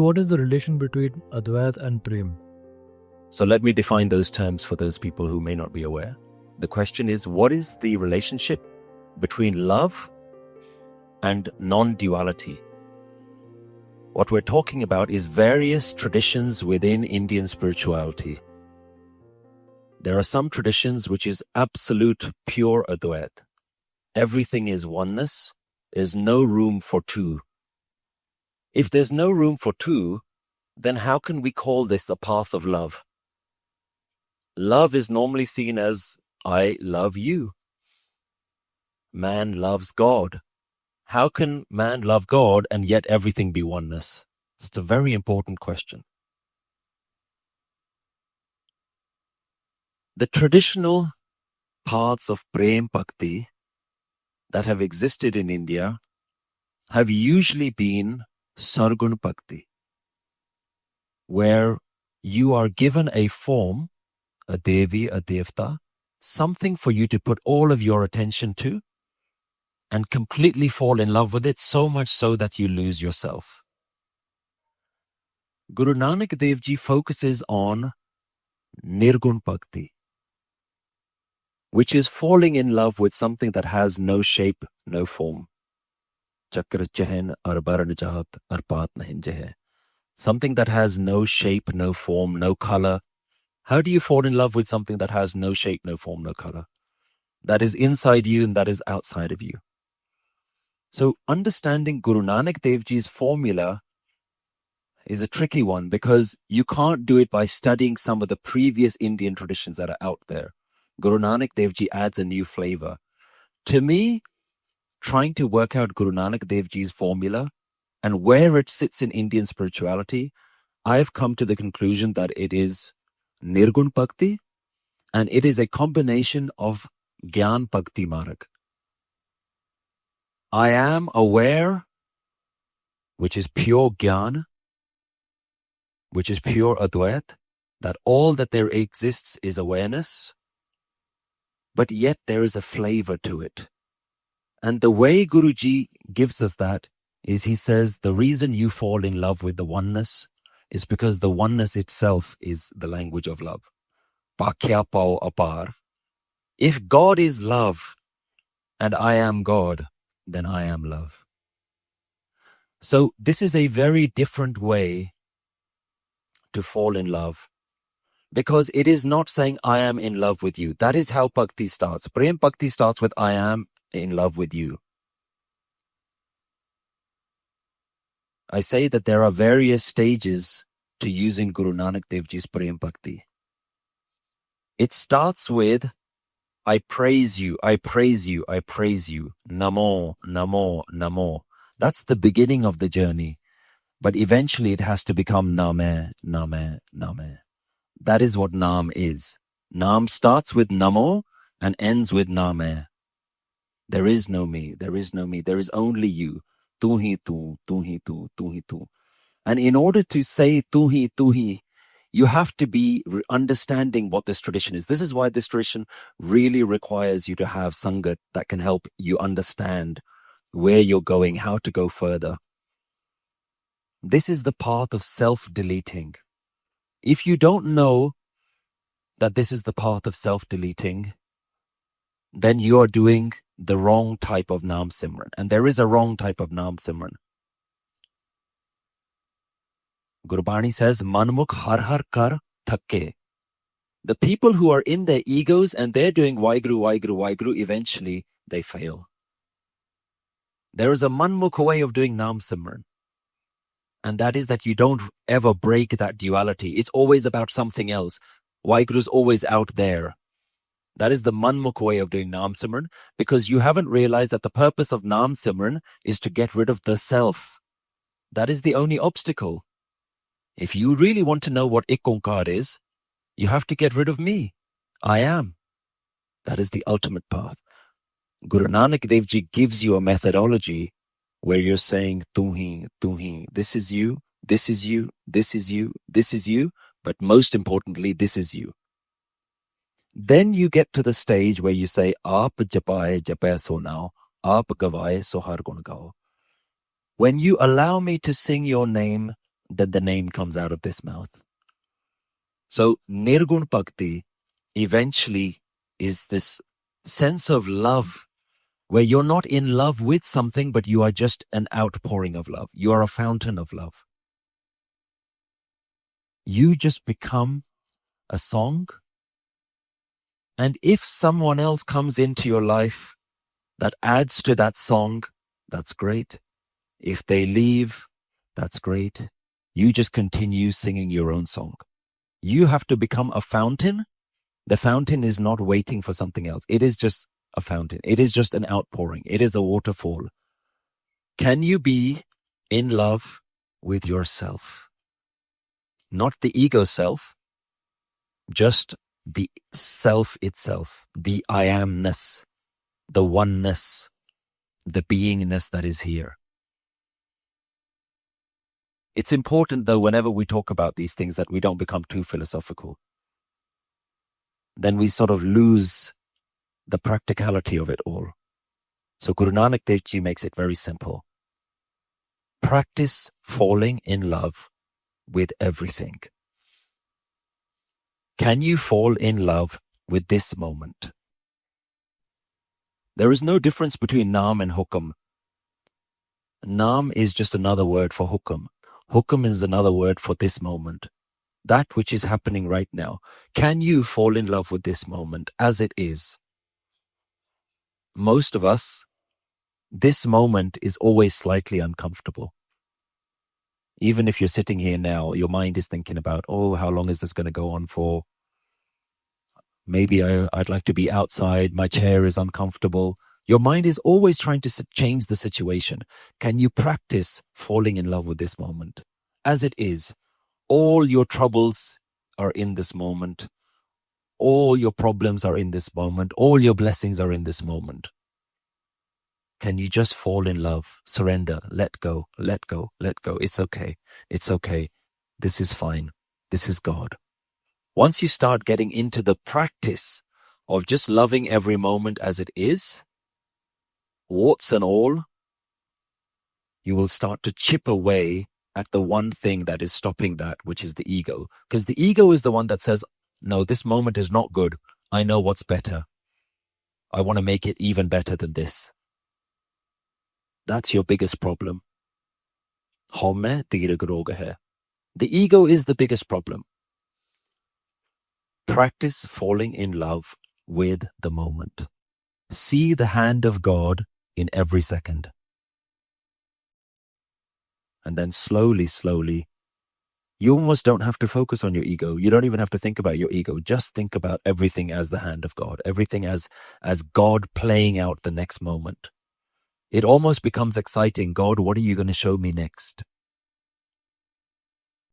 What is the relation between Advait and Prem? So let me define those terms for those people who may not be aware. The question is, what is the relationship between love and non-duality? What we're talking about is various traditions within Indian spirituality. There are some traditions which is absolute pure Advait. Everything is oneness. There's no room for two. If there's no room for two, then how can we call this a path of love? Love is normally seen as, I love you. Man loves God. How can man love God and yet everything be oneness? It's a very important question. The traditional paths of Prem Bhakti that have existed in India have usually been Sargun Bhakti, where you are given a form, a Devi, a Devta, something for you to put all of your attention to and completely fall in love with it, so much so that you lose yourself. Guru Nanak Dev Ji focuses on Nirgun Bhakti, which is falling in love with something that has no shape, no form. Chakra chahen arbaran jahat arpat nahin jahe. Something that has no shape, no form, no color. How do you fall in love with something that has no shape, no form, no color? That is inside you and that is outside of you. So understanding Guru Nanak Dev Ji's formula is a tricky one because you can't do it by studying some of the previous Indian traditions that are out there. Guru Nanak Dev Ji adds a new flavor. To me, trying to work out Guru Nanak Dev Ji's formula and where it sits in Indian spirituality, I have come to the conclusion that it is Nirgun Bhakti and it is a combination of Gyan Bhakti Marg. I am aware, which is pure Gyan, which is pure Advait, that all that there exists is awareness, but yet there is a flavor to it. And the way Guruji gives us that is he says the reason you fall in love with the oneness is because the oneness itself is the language of love. Pakya pao apar. If God is love and I am God, then I am love. So this is a very different way to fall in love because it is not saying I am in love with you. That is how Bhakti starts. Prem Bhakti starts with I am in love with you. I say that there are various stages to using Guru Nanak Dev Ji's Prem Bhakti. It starts with I praise you, I praise you, I praise you. Namo, namo, namo. That's the beginning of the journey. But eventually it has to become Name, Name, Name. That is what Nam is. Nam starts with Namo and ends with Name. There is no me, there is no me, there is only you. Tu hi tu, tu hi tu, tu hi tu. And in order to say tu hi, you have to be understanding what this tradition is. This is why this tradition really requires you to have Sangat that can help you understand where you're going, how to go further. This is the path of self-deleting. If you don't know that this is the path of self-deleting, then you are doing the wrong type of Naam Simran. And there is a wrong type of Naam Simran. Gurbani says, Manmukh har har kar thakke. The people who are in their egos and they're doing Waheguru, Waheguru, Waheguru, eventually they fail. There is a Manmukh way of doing Naam Simran. And that is that you don't ever break that duality. It's always about something else. Waheguru's always out there. That is the Manmukh way of doing Naam Simran because you haven't realized that the purpose of Naam Simran is to get rid of the self. That is the only obstacle. If you really want to know what ONKAR is, you have to get rid of me. I am. That is the ultimate path. Guru Nanak Dev Ji gives you a methodology where you're saying, tu hi, this is you, this is you, this is you, this is you, but most importantly, this is you. Then you get to the stage where you say, Aap japaye japaye so now, Aap gavaye so har gun gao. When you allow me to sing your name, then the name comes out of this mouth. So Nirgun Bhakti eventually is this sense of love where you're not in love with something, but you are just an outpouring of love. You are a fountain of love. You just become a song. And if someone else comes into your life that adds to that song, that's great. If they leave, that's great. You just continue singing your own song. You have to become a fountain. The fountain is not waiting for something else. It is just a fountain. It is just an outpouring. It is a waterfall. Can you be in love with yourself? Not the ego self, just the self itself, the I amness, the oneness, the beingness that is here. It's important, though, whenever we talk about these things, that we don't become too philosophical. Then we sort of lose the practicality of it all. So Guru Nanak Dev Ji makes it very simple. Practice falling in love with everything. Can you fall in love with this moment? There is no difference between Naam and Hukam. Naam is just another word for Hukam. Hukam is another word for this moment. That which is happening right now. Can you fall in love with this moment as it is? Most of us, this moment is always slightly uncomfortable. Even if you're sitting here now, your mind is thinking about, oh, how long is this going to go on for? Maybe I'd like to be outside. My chair is uncomfortable. Your mind is always trying to change the situation. Can you practice falling in love with this moment as it is? All your troubles are in this moment. All your problems are in this moment. All your blessings are in this moment. Can you just fall in love, surrender, let go, let go, let go. It's okay. It's okay. This is fine. This is God. Once you start getting into the practice of just loving every moment as it is, warts and all, you will start to chip away at the one thing that is stopping that, which is the ego. Because the ego is the one that says, no, this moment is not good. I know what's better. I want to make it even better than this. That's your biggest problem. The ego is the biggest problem. Practice falling in love with the moment. See the hand of God in every second. And then slowly, slowly, you almost don't have to focus on your ego. You don't even have to think about your ego. Just think about everything as the hand of God. Everything as God playing out the next moment. It almost becomes exciting. God, what are you going to show me next?